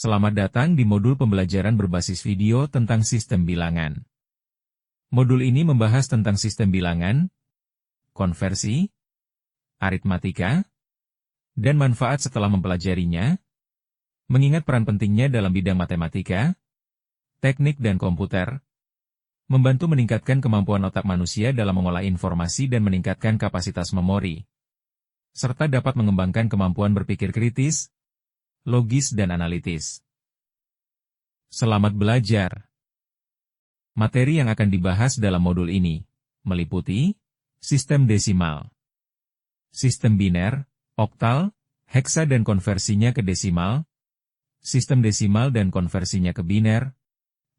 Selamat datang di modul pembelajaran berbasis video tentang sistem bilangan. Modul ini membahas tentang sistem bilangan, konversi, aritmatika, dan manfaat setelah mempelajarinya, mengingat peran pentingnya dalam bidang matematika, teknik dan komputer, membantu meningkatkan kemampuan otak manusia dalam mengolah informasi dan meningkatkan kapasitas memori, serta dapat mengembangkan kemampuan berpikir kritis, logis dan analitis. Selamat belajar. Materi yang akan dibahas dalam modul ini meliputi sistem desimal, sistem biner, oktal, heksa dan konversinya ke desimal, sistem desimal dan konversinya ke biner,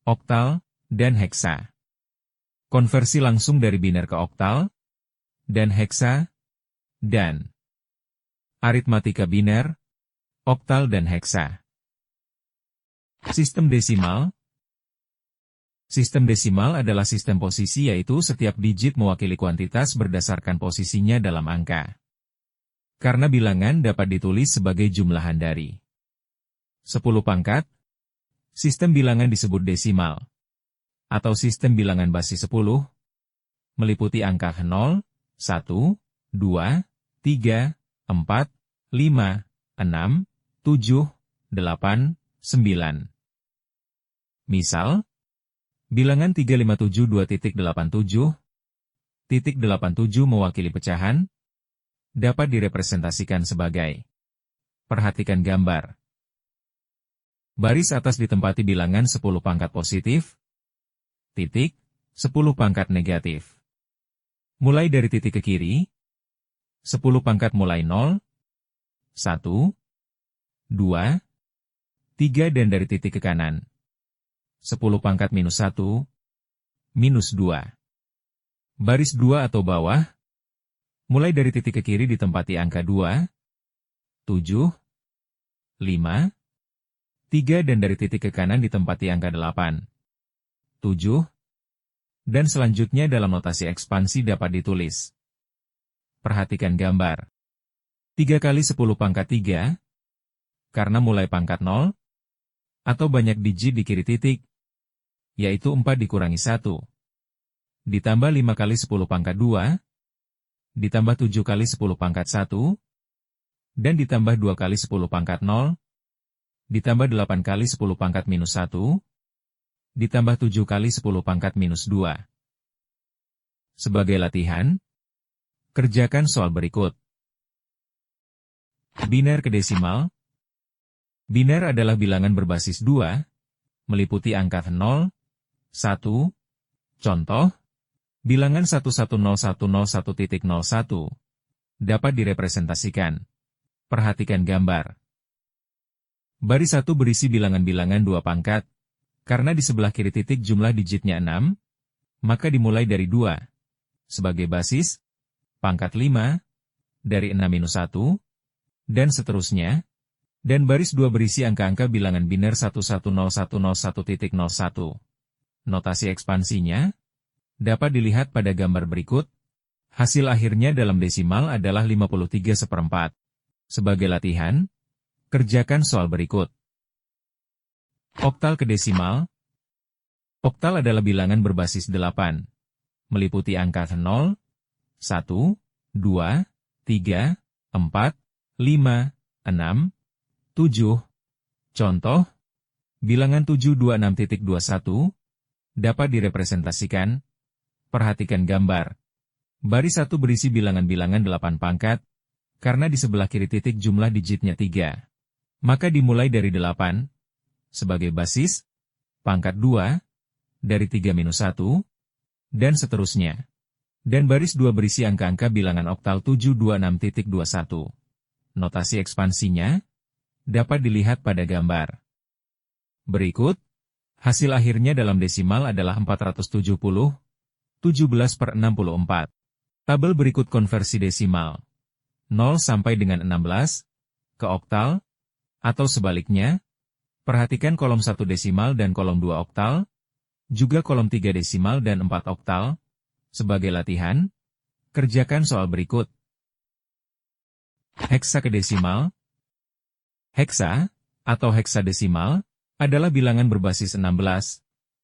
oktal, dan heksa. Konversi langsung dari biner ke oktal, dan heksa, dan aritmatika biner, oktal dan heksa. Sistem desimal. Sistem desimal adalah sistem posisi, yaitu setiap digit mewakili kuantitas berdasarkan posisinya dalam angka. Karena bilangan dapat ditulis sebagai jumlahan dari 10 pangkat, sistem bilangan disebut desimal, atau sistem bilangan basis 10, meliputi angka 0, 1, 2, 3, 4, 5, 6, 7, 8, 9. Misal, bilangan 3572.87 mewakili pecahan, dapat direpresentasikan sebagai. Perhatikan gambar. Baris atas ditempati bilangan 10 pangkat positif, titik, 10 pangkat negatif. Mulai dari titik ke kiri, 10 pangkat mulai 0, 1, 2, 3 dan dari titik ke kanan. 10 pangkat minus 1, minus 2. Baris 2 atau bawah. Mulai dari titik ke kiri ditempati angka 2, 7, 5, 3 dan dari titik ke kanan ditempati angka 8, 7. Dan selanjutnya dalam notasi ekspansi dapat ditulis. Perhatikan gambar. 3 kali 10 pangkat 3. Karena mulai pangkat 0, atau banyak digit di kiri titik, yaitu 4 dikurangi 1. Ditambah 5 kali 10 pangkat 2, ditambah 7 kali 10 pangkat 1, dan ditambah 2 kali 10 pangkat 0, ditambah 8 kali 10 pangkat minus 1, ditambah 7 kali 10 pangkat minus 2. Sebagai latihan, kerjakan soal berikut. Biner ke desimal. Biner adalah bilangan berbasis 2, meliputi angka 0, 1, contoh, bilangan 110101.01, dapat direpresentasikan. Perhatikan gambar. Baris 1 berisi bilangan-bilangan 2 pangkat, karena di sebelah kiri titik jumlah digitnya 6, maka dimulai dari 2, sebagai basis, pangkat 5, dari 6 minus 1, dan seterusnya. Dan baris 2 berisi angka-angka bilangan biner 110101.01. Notasi ekspansinya dapat dilihat pada gambar berikut. Hasil akhirnya dalam desimal adalah 53/4. Sebagai latihan, kerjakan soal berikut. Oktal ke desimal. Oktal adalah bilangan berbasis 8, meliputi angka 0, 1, 2, 3, 4, 5, 6, 7. Contoh, bilangan 726.21 dapat direpresentasikan. Perhatikan gambar. Baris 1 berisi bilangan-bilangan 8 pangkat, karena di sebelah kiri titik jumlah digitnya 3. Maka dimulai dari 8, sebagai basis, pangkat 2, dari 3 minus 1, dan seterusnya. Dan baris 2 berisi angka-angka bilangan oktal 726.21. Notasi ekspansinya dapat dilihat pada gambar. Berikut, hasil akhirnya dalam desimal adalah 470, 17/64. Tabel berikut konversi desimal 0 sampai dengan 16 ke oktal, atau sebaliknya. Perhatikan kolom 1 desimal dan kolom 2 oktal, juga kolom 3 desimal dan 4 oktal. Sebagai latihan, kerjakan soal berikut. Heksa ke desimal. Heksa atau heksadesimal, adalah bilangan berbasis 16,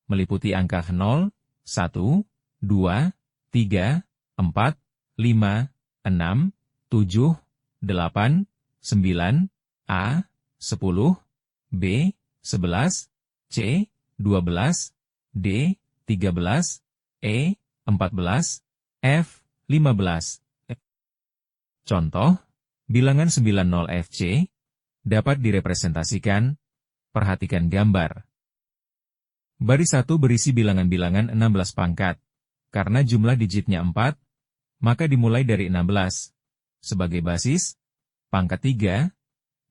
meliputi angka 0, 1, 2, 3, 4, 5, 6, 7, 8, 9, A, 10, B, 11, C, 12, D, 13, E, 14, F, 15. Contoh, bilangan 90FC dapat direpresentasikan, perhatikan gambar. Baris 1 berisi bilangan-bilangan 16 pangkat. Karena jumlah digitnya 4, maka dimulai dari 16. Sebagai basis, pangkat 3,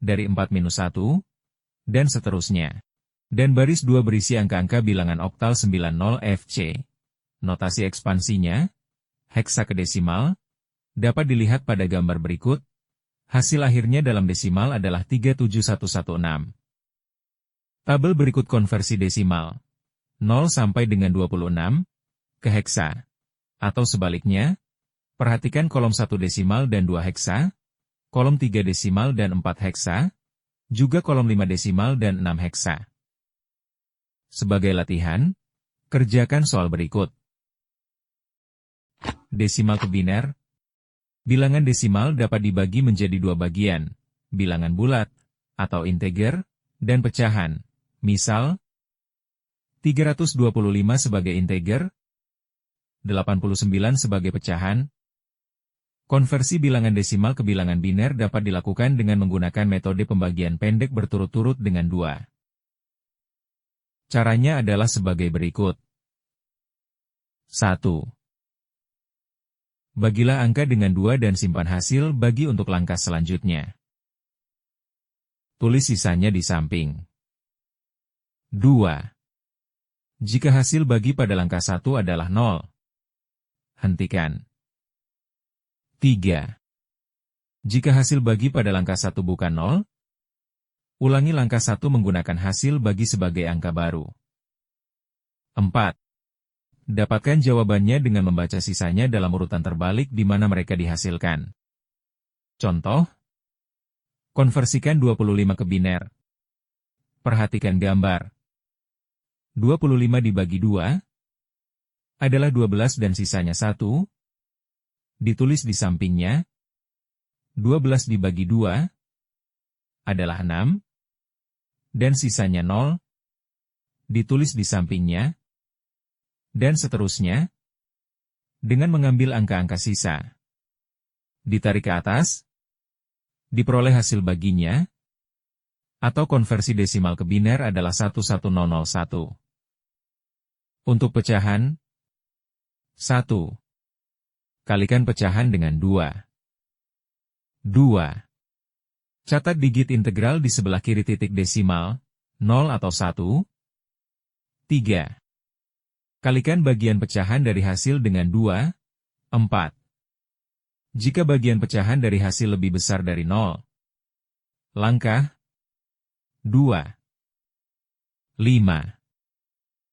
dari 4-1, dan seterusnya. Dan baris 2 berisi angka-angka bilangan oktal 90FC. Notasi ekspansinya, heksakedesimal, dapat dilihat pada gambar berikut. Hasil akhirnya dalam desimal adalah 37116. Tabel berikut konversi desimal 0 sampai dengan 26 ke heksa. Atau sebaliknya, perhatikan kolom 1 desimal dan 2 heksa, kolom 3 desimal dan 4 heksa, juga kolom 5 desimal dan 6 heksa. Sebagai latihan, kerjakan soal berikut. Desimal ke biner. Bilangan desimal dapat dibagi menjadi dua bagian, bilangan bulat, atau integer, dan pecahan. Misal, 325 sebagai integer, 89 sebagai pecahan. Konversi bilangan desimal ke bilangan biner dapat dilakukan dengan menggunakan metode pembagian pendek berturut-turut dengan 2. Caranya adalah sebagai berikut. 1. Bagilah angka dengan 2 dan simpan hasil bagi untuk langkah selanjutnya. Tulis sisanya di samping. 2. Jika hasil bagi pada langkah 1 adalah 0, hentikan. 3. Jika hasil bagi pada langkah 1 bukan 0, ulangi langkah 1 menggunakan hasil bagi sebagai angka baru. 4. Dapatkan jawabannya dengan membaca sisanya dalam urutan terbalik di mana mereka dihasilkan. Contoh, konversikan 25 ke biner. Perhatikan gambar. 25 dibagi 2 adalah 12 dan sisanya 1. Ditulis di sampingnya. 12 dibagi 2 adalah 6. Dan sisanya 0. Ditulis di sampingnya. Dan seterusnya, dengan mengambil angka-angka sisa. Ditarik ke atas, diperoleh hasil baginya, atau konversi desimal ke biner adalah 11001. Untuk pecahan, 1. Kalikan pecahan dengan 2. 2. Catat digit integral di sebelah kiri titik desimal, 0 atau 1. 3. Kalikan bagian pecahan dari hasil dengan 2, 4. Jika bagian pecahan dari hasil lebih besar dari 0. Langkah 2. 5.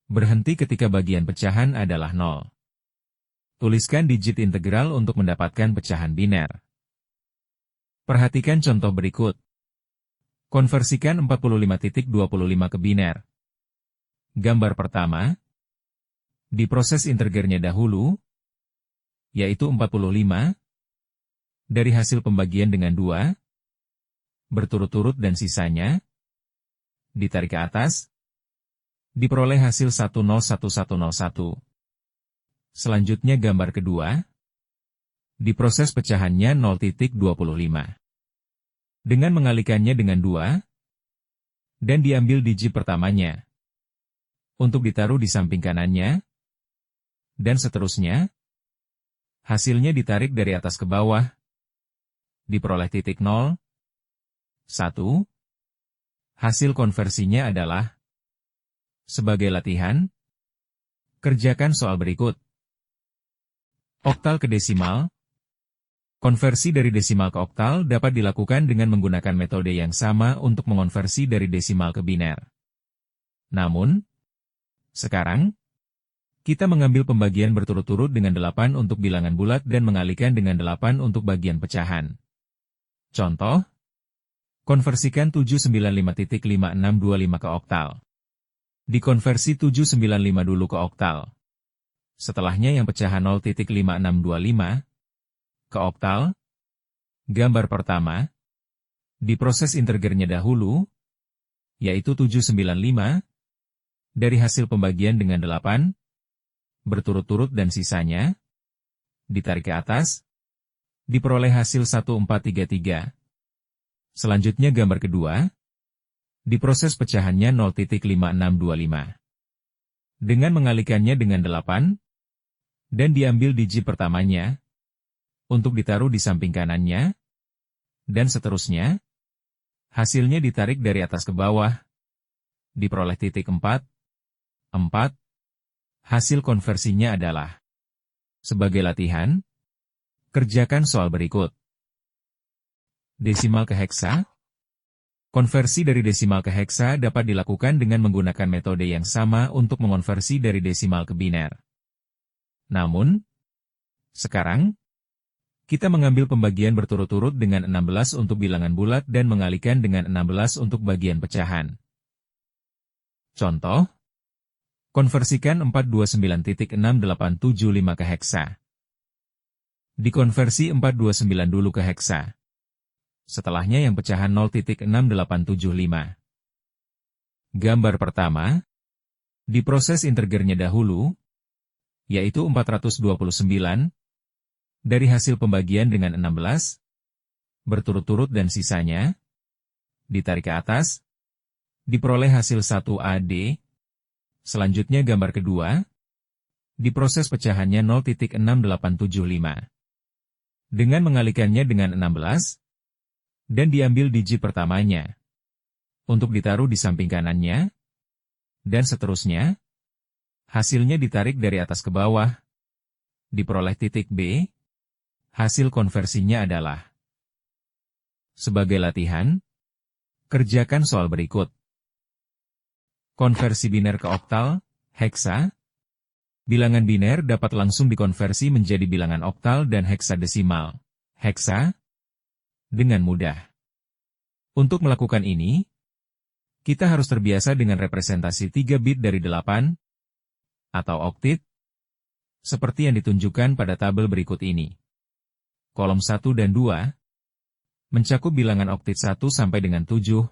Berhenti ketika bagian pecahan adalah 0. Tuliskan digit integral untuk mendapatkan pecahan biner. Perhatikan contoh berikut. Konversikan 45.25 ke biner. Gambar pertama. Diproses integernya dahulu, yaitu 45, dari hasil pembagian dengan 2, berturut-turut dan sisanya, ditarik ke atas, diperoleh hasil 101101. Selanjutnya gambar kedua, diproses pecahannya 0.25. Dengan mengalikannya dengan 2, dan diambil digit pertamanya, untuk ditaruh di samping kanannya, dan seterusnya, hasilnya ditarik dari atas ke bawah, diperoleh titik 0, 1. Hasil konversinya adalah, sebagai latihan, kerjakan soal berikut. Oktal ke desimal. Konversi dari desimal ke oktal dapat dilakukan dengan menggunakan metode yang sama untuk mengonversi dari desimal ke biner. Namun, sekarang, kita mengambil pembagian berturut-turut dengan 8 untuk bilangan bulat dan mengalihkan dengan 8 untuk bagian pecahan. Contoh, Konversikan 795.5625 ke oktal. Dikonversi 795 dulu ke oktal. Setelahnya yang pecahan 0.5625 ke oktal. Gambar pertama. Diproses integernya dahulu, yaitu 795, dari hasil pembagian dengan 8, berturut-turut dan sisanya, ditarik ke atas, diperoleh hasil 1433. Selanjutnya gambar kedua, diproses pecahannya 0.5625. Dengan mengalikannya dengan 8, dan diambil digit pertamanya, untuk ditaruh di samping kanannya, dan seterusnya, hasilnya ditarik dari atas ke bawah, diperoleh titik 4, 4, hasil konversinya adalah. Sebagai latihan, kerjakan soal berikut. Desimal ke heksa. Konversi dari desimal ke heksa dapat dilakukan dengan menggunakan metode yang sama untuk mengonversi dari desimal ke biner. Namun, sekarang, kita mengambil pembagian berturut-turut dengan 16 untuk bilangan bulat dan mengalihkan dengan 16 untuk bagian pecahan. Contoh, konversikan 429.6875 ke heksa. Dikonversi 429 dulu ke heksa. Setelahnya yang pecahan 0.6875. Gambar pertama, diproses integernya dahulu, yaitu 429, dari hasil pembagian dengan 16, berturut-turut dan sisanya, ditarik ke atas, diperoleh hasil 1AD. Selanjutnya gambar kedua, diproses pecahannya 0.6875. Dengan mengalikannya dengan 16, dan diambil digit pertamanya, untuk ditaruh di samping kanannya, dan seterusnya, hasilnya ditarik dari atas ke bawah, diperoleh titik B, hasil konversinya adalah. Sebagai latihan, kerjakan soal berikut. Konversi biner ke oktal, heksa. Bilangan biner dapat langsung dikonversi menjadi bilangan oktal dan heksadesimal, heksa, dengan mudah. Untuk melakukan ini, kita harus terbiasa dengan representasi 3 bit dari 8, atau oktit, seperti yang ditunjukkan pada tabel berikut ini. Kolom 1 dan 2, mencakup bilangan oktit 1 sampai dengan 7,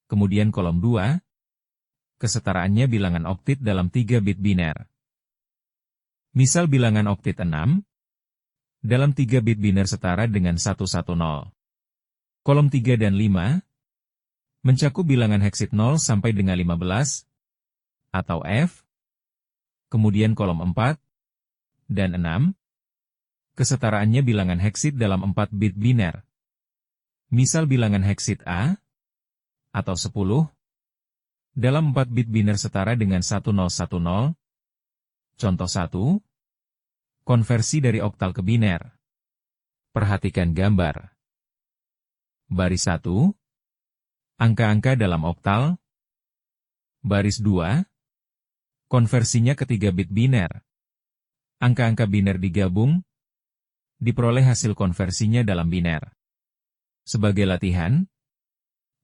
kemudian kolom 2, kesetaraannya bilangan oktit dalam 3 bit biner. Misal bilangan oktit 6, dalam 3 bit biner setara dengan 110. Kolom 3 dan 5, mencakup bilangan heksit 0 sampai dengan 15, atau F. Kemudian kolom 4, dan 6, kesetaraannya bilangan heksit dalam 4 bit biner. Misal bilangan heksit A, atau 10, dalam 4 bit biner setara dengan 1010. Contoh 1. Konversi dari oktal ke biner. Perhatikan gambar. Baris 1. Angka-angka dalam oktal. Baris 2. Konversinya ke 3 bit biner. Angka-angka biner digabung. Diperoleh hasil konversinya dalam biner. Sebagai latihan,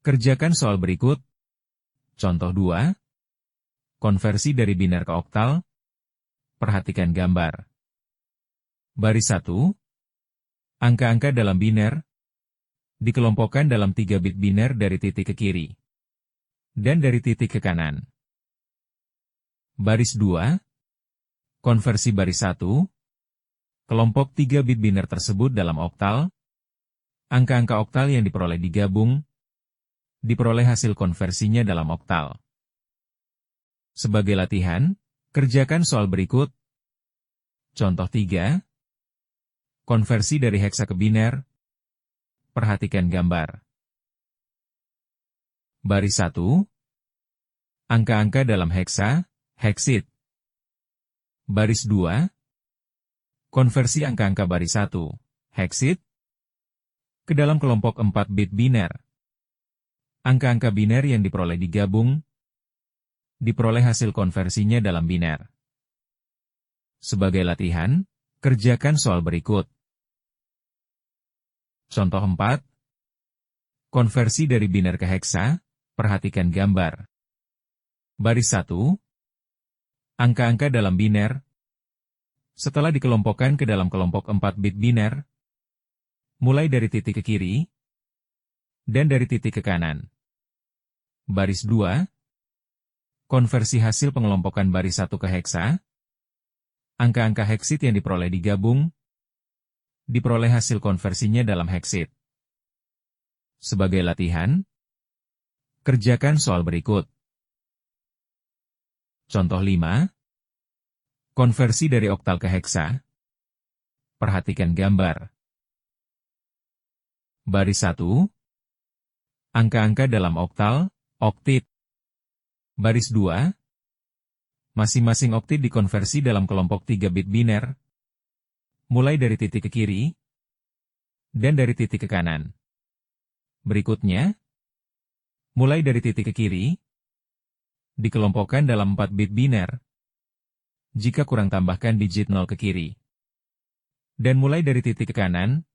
kerjakan soal berikut. Contoh 2. Konversi dari biner ke oktal. Perhatikan gambar. Baris 1. Angka-angka dalam biner dikelompokkan dalam 3 bit biner dari titik ke kiri dan dari titik ke kanan. Baris 2. Konversi baris 1. Kelompok 3 bit biner tersebut dalam oktal. Angka-angka oktal yang diperoleh digabung. Diperoleh hasil konversinya dalam oktal. Sebagai latihan, kerjakan soal berikut. Contoh 3. Konversi dari heksa ke biner. Perhatikan gambar. Baris 1. Angka-angka dalam heksa, heksit. Baris 2. Konversi angka-angka baris 1, heksit, ke dalam kelompok 4 bit biner. Angka-angka biner yang diperoleh digabung. Diperoleh hasil konversinya dalam biner. Sebagai latihan, kerjakan soal berikut. Contoh 4. Konversi dari biner ke heksa, perhatikan gambar. Baris 1. Angka-angka dalam biner. Setelah dikelompokkan ke dalam kelompok 4 bit biner, mulai dari titik ke kiri, dan dari titik ke kanan. Baris 2. Konversi hasil pengelompokan baris 1 ke heksa. Angka-angka heksit yang diperoleh digabung, diperoleh hasil konversinya dalam heksit. Sebagai latihan, kerjakan soal berikut. Contoh 5. Konversi dari oktal ke heksa. Perhatikan gambar. Baris 1. Angka-angka dalam oktal, oktit. Baris 2. Masing-masing oktit dikonversi dalam kelompok 3 bit biner, mulai dari titik ke kiri, dan dari titik ke kanan. Berikutnya, mulai dari titik ke kiri, dikelompokkan dalam 4 bit biner, jika kurang tambahkan digit 0 ke kiri. Dan mulai dari titik ke kanan,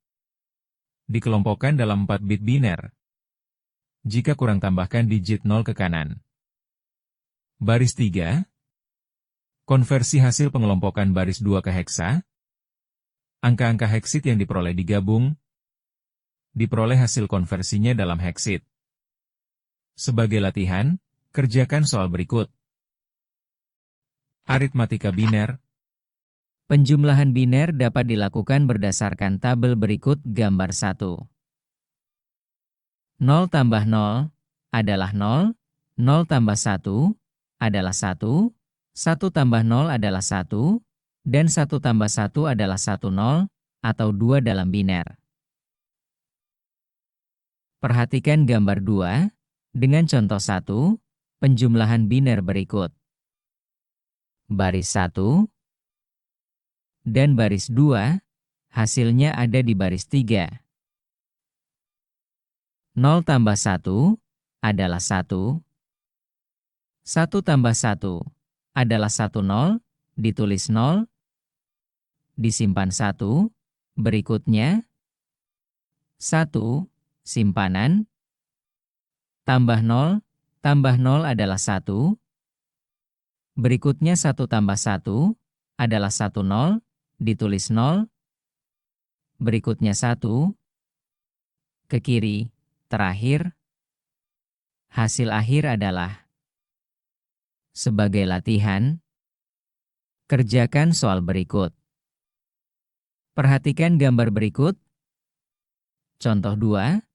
dikelompokkan dalam 4 bit biner, jika kurang tambahkan digit 0 ke kanan. Baris 3. Konversi hasil pengelompokan baris 2 ke heksa. Angka-angka heksit yang diperoleh digabung, diperoleh hasil konversinya dalam heksit. Sebagai latihan, kerjakan soal berikut. Aritmatika biner. Penjumlahan biner dapat dilakukan berdasarkan tabel berikut gambar 1. 0 tambah 0 adalah 0, 0 tambah 1 adalah 1, 1 tambah 0 adalah 1, dan 1 tambah 1 adalah 1 0, atau 2 dalam biner. Perhatikan gambar 2, dengan contoh 1, penjumlahan biner berikut. Baris 1 dan baris 2, hasilnya ada di baris 3. 0 tambah 1 adalah 1. 1 tambah 1 adalah 1 0, ditulis 0. Disimpan 1. Berikutnya, 1, simpanan. Tambah 0 adalah 1. Berikutnya 1 tambah 1 adalah 1 0, ditulis 0. Berikutnya 1. Ke kiri, terakhir. Hasil akhir adalah. Sebagai latihan, kerjakan soal berikut. Perhatikan gambar berikut. Contoh 2.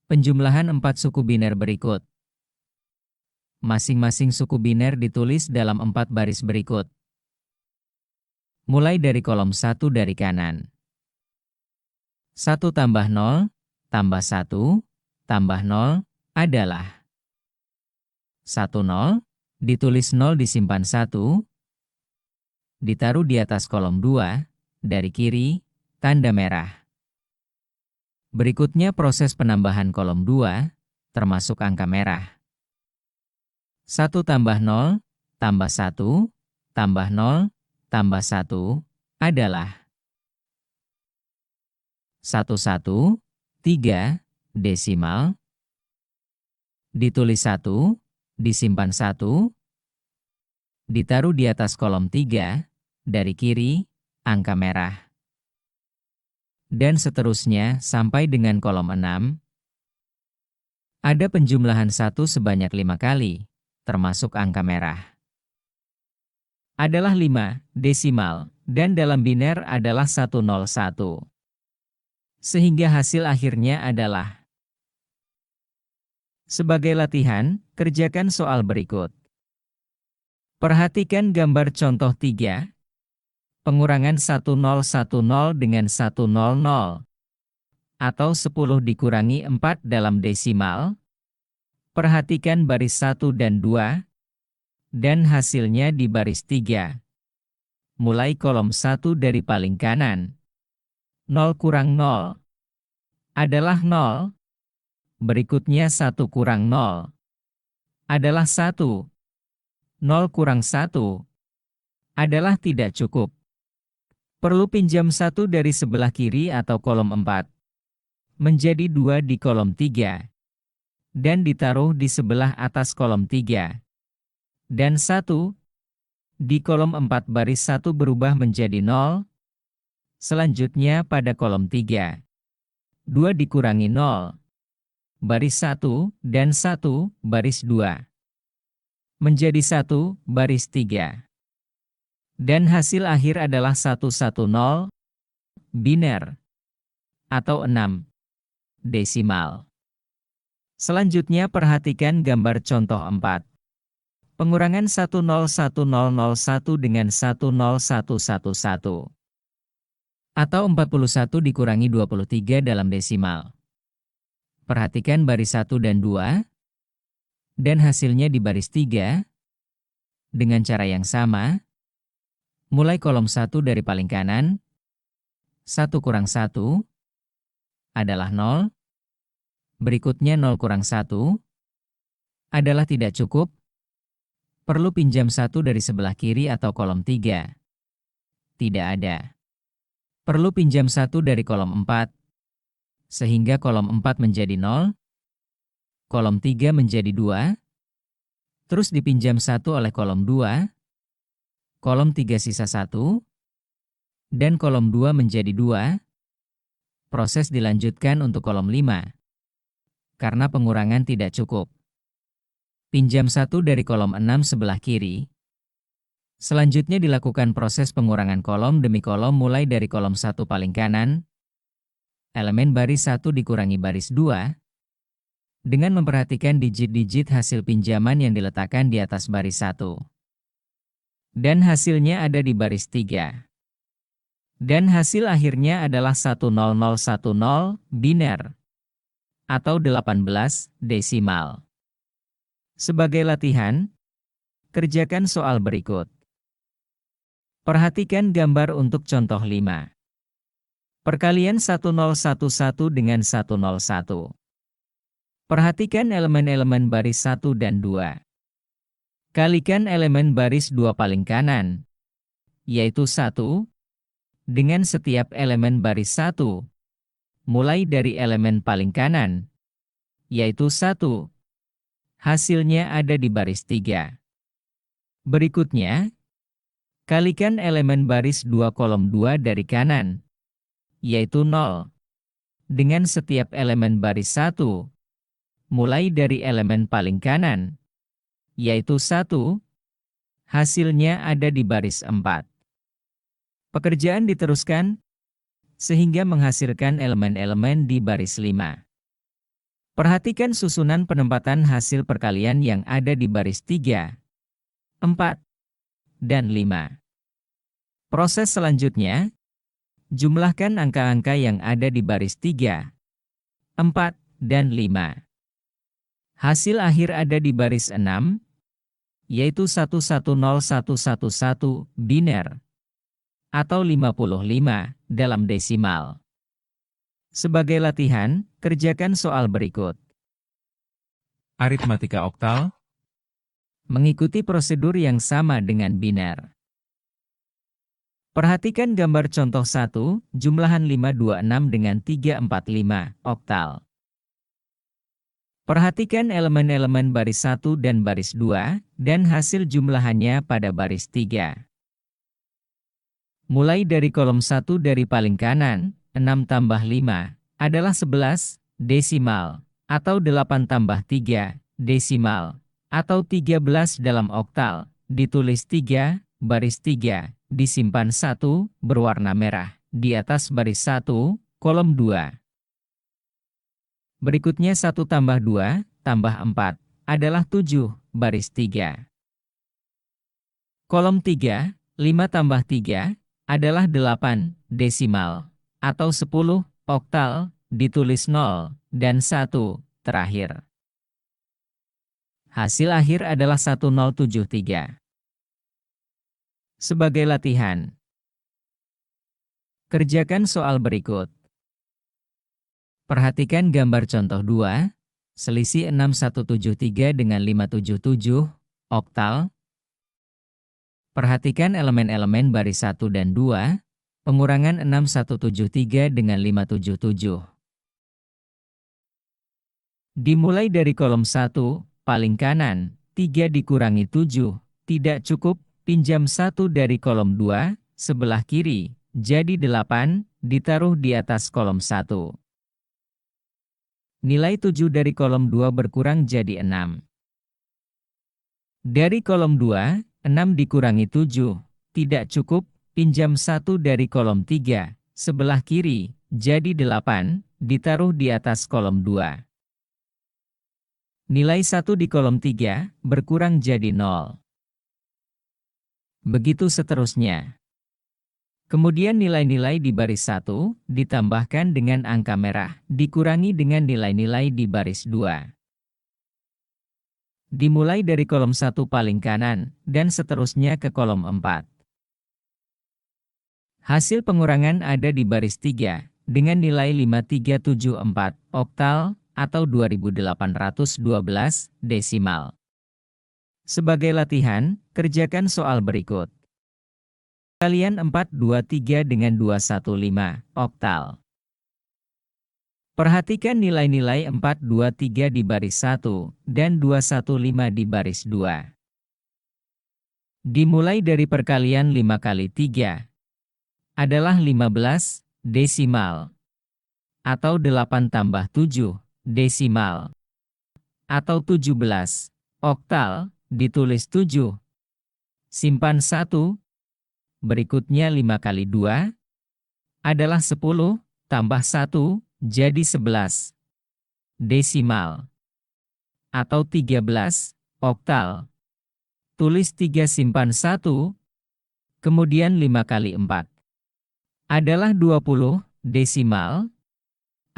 Penjumlahan 4 suku biner berikut. Masing-masing suku biner ditulis dalam 4 baris berikut. Mulai dari kolom 1 dari kanan. 1 tambah 0, tambah 1, tambah 0, adalah 1 0, ditulis 0 disimpan 1, ditaruh di atas kolom 2, dari kiri, tanda merah. Berikutnya proses penambahan kolom 2, termasuk angka merah. 1 tambah 0, tambah 1, tambah 0, tambah 1, adalah 1 1, 3, desimal. Ditulis 1, disimpan 1, ditaruh di atas kolom 3, dari kiri, angka merah. Dan seterusnya sampai dengan kolom 6. Ada penjumlahan 1 sebanyak 5 kali, termasuk angka merah. Adalah 5, desimal, dan dalam biner adalah 101. Sehingga hasil akhirnya adalah. Sebagai latihan, kerjakan soal berikut. Perhatikan gambar contoh 3. Pengurangan 1010 dengan 100, atau 10 dikurangi 4 dalam desimal. Perhatikan baris 1 dan 2, dan hasilnya di baris 3. Mulai kolom 1 dari paling kanan. 0 kurang 0 adalah 0. Berikutnya 1 kurang 0 adalah 1. 0 kurang 1 adalah tidak cukup. Perlu pinjam 1 dari sebelah kiri atau kolom 4. menjadi 2 di kolom 3, dan ditaruh di sebelah atas kolom 3. Dan 1 di kolom 4 baris 1 berubah menjadi 0. Selanjutnya pada kolom 3, 2 dikurangi 0, baris 1, dan 1, baris 2. Menjadi 1, baris 3. Dan hasil akhir adalah 110, biner, atau 6 desimal. Selanjutnya perhatikan gambar contoh 4. Pengurangan 10101 dengan 10111. Atau 41 dikurangi 23 dalam desimal. Perhatikan baris 1 dan 2. Dan hasilnya di baris 3. Dengan cara yang sama. Mulai kolom 1 dari paling kanan. 1 kurang 1 adalah 0. Berikutnya 0 kurang 1 adalah tidak cukup. Perlu pinjam 1 dari sebelah kiri atau kolom 3. Tidak ada. Perlu pinjam 1 dari kolom 4. Sehingga kolom 4 menjadi 0. Kolom 3 menjadi 2. Terus dipinjam 1 oleh kolom 2. Kolom 3 sisa 1. Dan kolom 2 menjadi 2. Proses dilanjutkan untuk kolom 5. Karena pengurangan tidak cukup. Pinjam 1 dari kolom 6 sebelah kiri. Selanjutnya dilakukan proses pengurangan kolom demi kolom mulai dari kolom 1 paling kanan. Elemen baris 1 dikurangi baris 2. Dengan memperhatikan digit-digit hasil pinjaman yang diletakkan di atas baris 1. Dan hasilnya ada di baris 3. Dan hasil akhirnya adalah 10010 biner. Atau 18 desimal. Sebagai latihan, kerjakan soal berikut. Perhatikan gambar untuk contoh 5. Perkalian 1011 dengan 101. Perhatikan elemen-elemen baris 1 dan 2. Kalikan elemen baris 2 paling kanan, yaitu 1, dengan setiap elemen baris 1, mulai dari elemen paling kanan, yaitu 1. Hasilnya ada di baris 3. Berikutnya, kalikan elemen baris 2 kolom 2 dari kanan, yaitu 0, dengan setiap elemen baris 1, mulai dari elemen paling kanan, yaitu 1. Hasilnya ada di baris 4. Pekerjaan diteruskan, sehingga menghasilkan elemen-elemen di baris 5. Perhatikan susunan penempatan hasil perkalian yang ada di baris 3, 4, dan 5. Proses selanjutnya, jumlahkan angka-angka yang ada di baris 3, 4, dan 5. Hasil akhir ada di baris 6, yaitu 110111 biner, atau 55 dalam desimal. Sebagai latihan, kerjakan soal berikut. Aritmatika oktal. Mengikuti prosedur yang sama dengan biner. Perhatikan gambar contoh 1, jumlahan 526 dengan 345, oktal. Perhatikan elemen-elemen baris 1 dan baris 2, dan hasil jumlahannya pada baris 3. Mulai dari kolom 1 dari paling kanan, 6 tambah 5 adalah 11 desimal, atau 8 tambah 3 desimal, atau 13 dalam oktal, ditulis 3, baris 3, disimpan 1, berwarna merah, di atas baris 1, kolom 2. Berikutnya 1 tambah 2, tambah 4, adalah 7, baris 3. Kolom 3, 5 tambah 3, adalah 8, desimal, atau 10, oktal, ditulis 0, dan 1, terakhir. Hasil akhir adalah 1073. Sebagai latihan, kerjakan soal berikut. Perhatikan gambar contoh 2, selisih 6173 dengan 577, oktal. Perhatikan elemen-elemen baris 1 dan 2, pengurangan 6173 dengan 577. Dimulai dari kolom 1, paling kanan, 3 dikurangi 7, tidak cukup, pinjam 1 dari kolom 2, sebelah kiri, jadi 8, ditaruh di atas kolom 1. Nilai 7 dari kolom 2 berkurang jadi 6. Dari kolom 2, 6 dikurangi 7, tidak cukup, pinjam 1 dari kolom 3, sebelah kiri, jadi 8, ditaruh di atas kolom 2. Nilai 1 di kolom 3 berkurang jadi 0. Begitu seterusnya. Kemudian nilai-nilai di baris 1 ditambahkan dengan angka merah, dikurangi dengan nilai-nilai di baris 2. Dimulai dari kolom 1 paling kanan, dan seterusnya ke kolom 4. Hasil pengurangan ada di baris 3, dengan nilai 5374 oktal, atau 2812 desimal. Sebagai latihan, kerjakan soal berikut. Kalian 423 dengan 215 oktal. Perhatikan nilai-nilai 423 di baris 1 dan 215 di baris 2. Dimulai dari perkalian 5 kali 3 adalah 15 desimal, atau 8 tambah 7 desimal, atau 17 oktal, ditulis 7. Simpan 1. Berikutnya 5 kali 2 adalah 10, tambah 1, jadi 11 desimal, atau 13 oktal. Tulis 3 simpan 1. Kemudian 5 kali 4 adalah 20 desimal,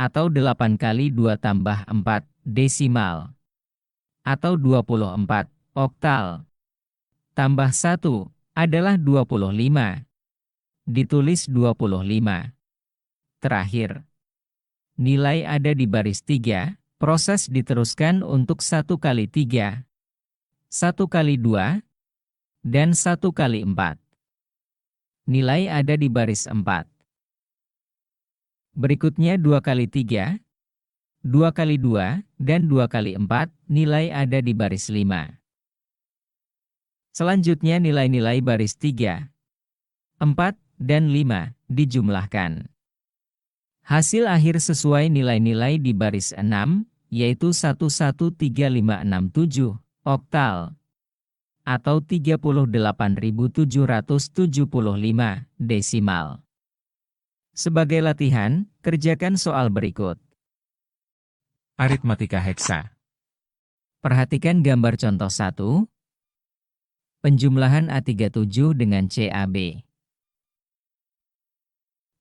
atau 8 kali 2 tambah 4 desimal, atau 24 oktal. Tambah 1 adalah 25. Ditulis 25. Terakhir, nilai ada di baris 3, proses diteruskan untuk 1 kali 3, 1 kali 2, dan 1 kali 4. Nilai ada di baris 4. Berikutnya 2 kali 3, 2 kali 2, dan 2 kali 4, nilai ada di baris 5. Selanjutnya nilai-nilai baris 3, 4, dan 5 dijumlahkan. Hasil akhir sesuai nilai-nilai di baris 6, yaitu 113567 oktal, atau 38.775 desimal. Sebagai latihan, kerjakan soal berikut. Aritmatika heksa. Perhatikan gambar contoh 1. Penjumlahan A37 dengan CAB.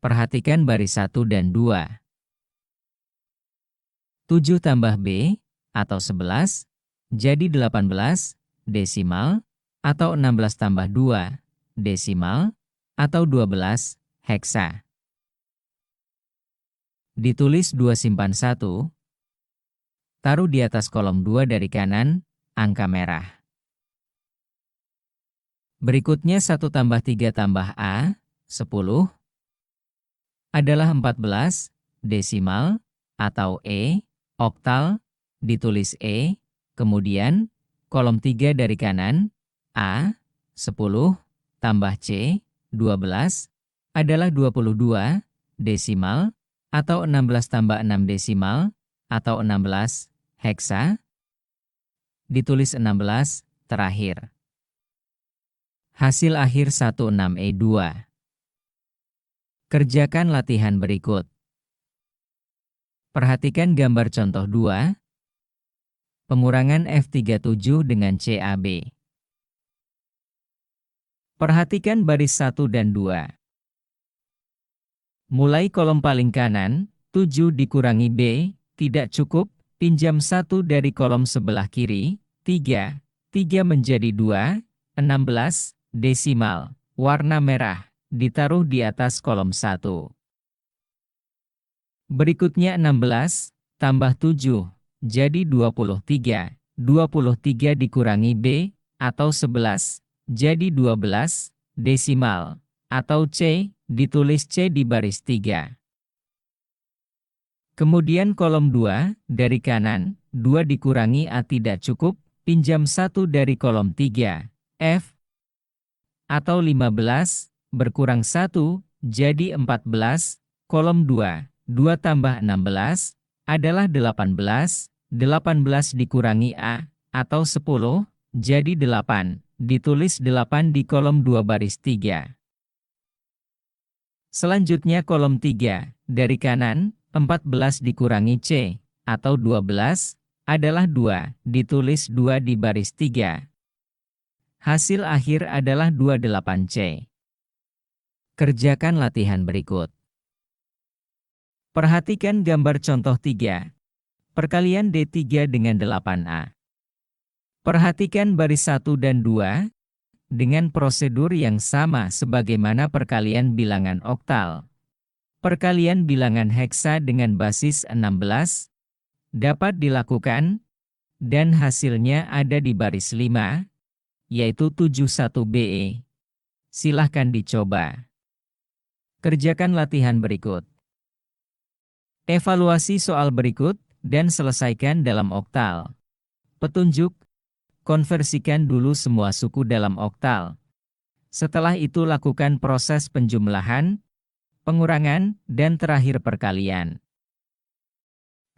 Perhatikan baris 1 dan 2. 7 tambah B, atau 11, jadi 18, desimal, atau 16 tambah 2, desimal, atau 12, heksa. Ditulis 2 simpan 1. Taruh di atas kolom 2 dari kanan, angka merah. Berikutnya 1 tambah 3 tambah A, 10, adalah 14, desimal, atau E, oktal, ditulis E, kemudian, kolom 3 dari kanan, A, 10, tambah C, 12, adalah 22, desimal, atau 16 tambah 6 desimal, atau 16, heksa, ditulis 16, terakhir. Hasil akhir 16E2. Kerjakan latihan berikut. Perhatikan gambar contoh 2. Pengurangan F37 dengan CAB. Perhatikan baris 1 dan 2. Mulai kolom paling kanan, 7 dikurangi B, tidak cukup, pinjam 1 dari kolom sebelah kiri, 3. 3 menjadi 2, 16, desimal, warna merah, ditaruh di atas kolom 1. Berikutnya 16, tambah 7, jadi 23. 23 dikurangi B, atau 11, jadi 12, desimal, atau C, ditulis C di baris 3. Kemudian kolom 2, dari kanan, 2 dikurangi A tidak cukup, pinjam 1 dari kolom 3, F. Atau 15, berkurang 1, jadi 14, kolom 2, 2 tambah 16, adalah 18, 18 dikurangi A, atau 10, jadi 8, ditulis 8 di kolom 2 baris 3. Selanjutnya kolom 3, dari kanan, 14 dikurangi C, atau 12, adalah 2, ditulis 2 di baris 3. Hasil akhir adalah 28C. Kerjakan latihan berikut. Perhatikan gambar contoh 3. Perkalian D3 dengan 8A. Perhatikan baris 1 dan 2, dengan prosedur yang sama sebagaimana perkalian bilangan oktal. Perkalian bilangan heksa dengan basis 16 dapat dilakukan, dan hasilnya ada di baris 5, yaitu 71BE. Silahkan dicoba. Kerjakan latihan berikut. Evaluasi soal berikut, dan selesaikan dalam oktal. Petunjuk: konversikan dulu semua suku dalam oktal. Setelah itu lakukan proses penjumlahan, pengurangan, dan terakhir perkalian.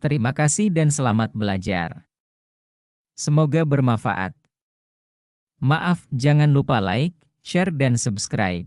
Terima kasih dan selamat belajar. Semoga bermanfaat. Maaf, jangan lupa like, share, dan subscribe.